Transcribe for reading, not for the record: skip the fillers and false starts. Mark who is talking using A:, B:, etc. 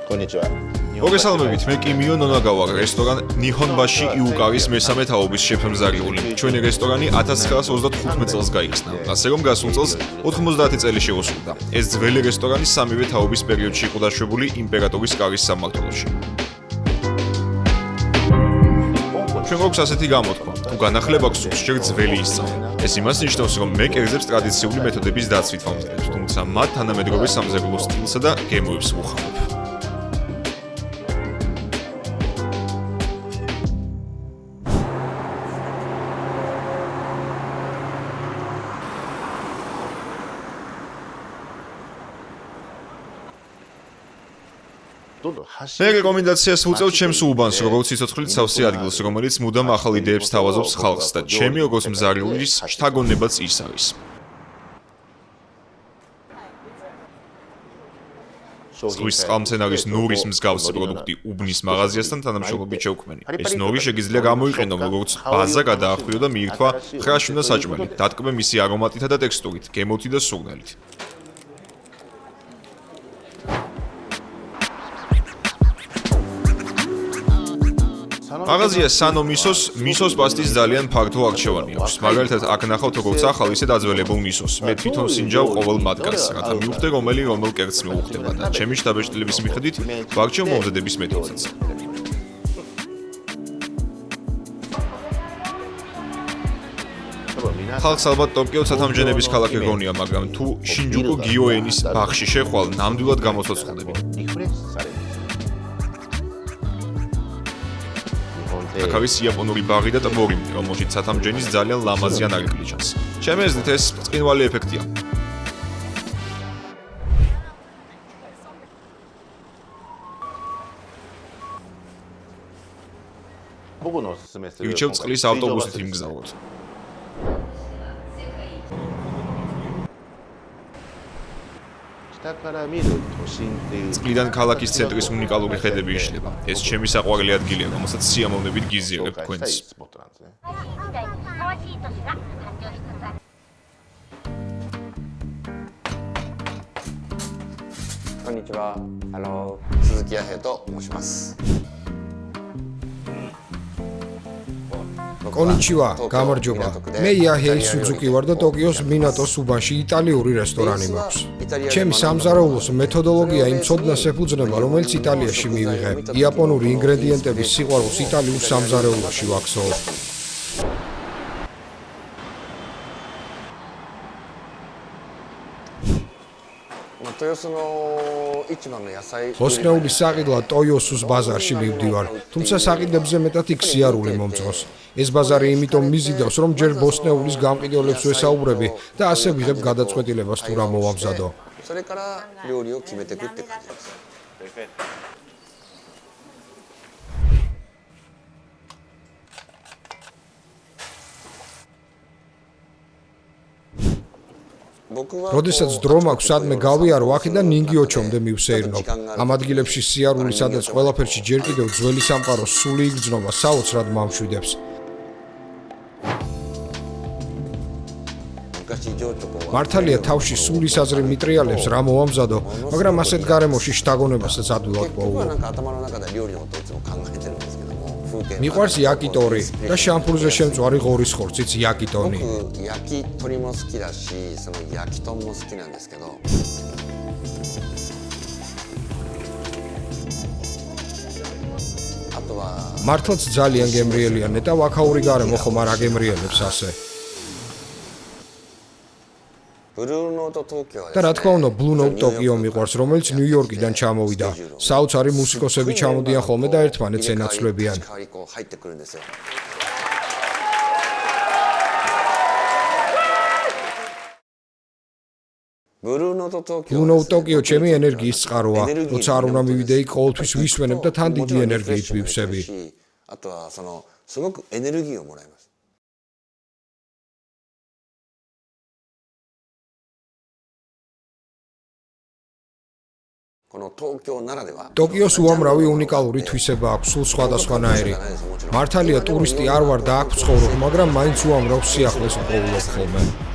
A: მოგესალმებით, მე კიმიო ნონაგავა, რესტორან ნიჰონბაში იუკავის მესამე თაობის შეფმზარიული. ჩვენი რესტორანი 1935 წელს გაიხსნა, ასე რომ გასულ წელს 90 წელი შეუსრულდა. ეს ძველი რესტორანი სამივე თაობის პერიოდში იყო დაშვებული იმპერატორის კარის სამმართველოში. ჩვენ გვაქვს ასეთი გამოთქმა, თუ განახლება გსურს, ჯერ ძველი ისწავლე. ეს იმას ნიშნავს, რომ მე კერძებს ტრადიციული მეთოდების დაცვით ვამზადებ, თუმცა მათ თანამედროვე სამზარეულო სტილსა და გემოებს ვუხამებ. მე რეკომენდაციას ვუწევ ჩემს უბანს, როგორც სიცოცხლით სავსე ადგილს, რომელიც მუდამ ახალ იდეებს თავაზობს ხალხს და ჩემი როგორც მზარეულის შთაგონებაც ის არის. ზღვის წყალმცენარის ნურის მსგავსი პროდუქტი უბნის მაღაზიასთან თანამშრომლობით შევქმნი. ეს ნური შეგიძლია გამოიყენო როგორც ბაზა გადაახვიო და მიირთვა ხრაშუნა საჭმელი, დატკბე მისი არომატითა და ტექსტურით, გემოთი და სურნელით. მაღაზია სანო მისოს პასტის ძალიან ფართო არჩევანი აქვს. მაგალითად, აქ ნახავთ როგორც ახალ, ისე დაძველებულ მისოს. მე თვითონ სინჯავ ყოველ მათგანს, რათა მივხვდე რომელ კერძს მეუხდება და ჩემი შტაბეჭდილების მიხედვით ვარჩევ მომზადების მეთოდსაც. ხალხს ალბათ ტოკიო ცათამბჯენების ქალაქი გონია, მაგრამ თუ შინჯუკუ გიოენის ბაღში შეხვალ, ნამდვილად გამოცოცხლდები. აქ არის იაპონური ბაღი და ტბორი, რომელშიც ცათამბჯენის ძალიან ლამაზი ანარგლი ჩანს. ჩემი აზრით ეს ბრწყინვალე ეფექტია. ვირჩევ წყლის ავტობუსით იმგზავროთ. წყლიდან ქალაქის ცენტრის უნიკალური ხედები იშლება. ეს ჩემი საყვარელი ადგილია, რომელსაც სიამოვნებით გიზიარებ თქვენს.
B: Konnichiwa. Suzuki Yahyaと申します。
C: Konnichiwa, გამარჯობა. მე იაჰეი სუძუკი ვარ და ტოკიოს მინატოს უბანში იტალიური რესტორანი მაქვს. ჩემი სამზარეულოს მეთოდოლოგია იმ ცოდნას ეფუძნება, რომელიც იტალიაში მივიღე. იაპონური ინგრედიენტების სიყვარულს იტალიურ სამზარეულოში ვაქსოვ. ხოსნეულის საყიდლად ტოიოსუს ბაზარში მივდივარ, თუმცა საყიდებზე მეტად იქ სიარული მომწონს. ეს ბაზარი იმიტომ მიზიდავს, რომ ჯერ ბოსნეულის გამყიდველებს ვესაუბრები და ასე ვიღებ გადაწყვეტილებას თუ რა მოვამზადო. როდესაც დრო მაქვს სადმე გავიარო, აქედან ნინგიოჩომდე მივსეირნობ. ამ ადგილებში სიარული, სადაც ყველაფერში ჯერ კიდევ ძველი სამყაროს სული იგრძნობა, საოცრად მამშვიდებს. მართალია თავში სულის აზრი მიტრიალებს რა მოვამზადო, მაგრამ ასეთ გარემოში შთაგონებასაც ადვილად პოულობ. მიყვარს იაკიტორი და შამპურზე შემწვარი ღორის ხორციც იაკიტონი. მართლაც ძალიან გემრიელია, ნეტავ აქაური გარემო ხომ არ აგემრიელებს ასე. და რა თქმა უნდა, Blue Note Tokyo მიყვარს, რომელიც ნიუ-იორკიდან ჩამოვიდა. საოცარი მუსიკოსები ჩამოდიან ხოლმე და ერთმანეთს ენაცვლებიან. Blue Note Tokyo ჩემი ენერგიის წყაროა. როცა არ უნდა მივიდე იქ, ყოველთვის ვისვენებ და თან დიდი ენერგიით ვივსები. ტოკიოს უამრავი უნიკალური თვისება აქვს, სულ სხვადასხვანაირი. მართალია ტურისტი არ ვარ და აქ ვცხოვრობ, მაგრამ მაინც უამრავ სიახლეს ვყოვლობ ხოლმე.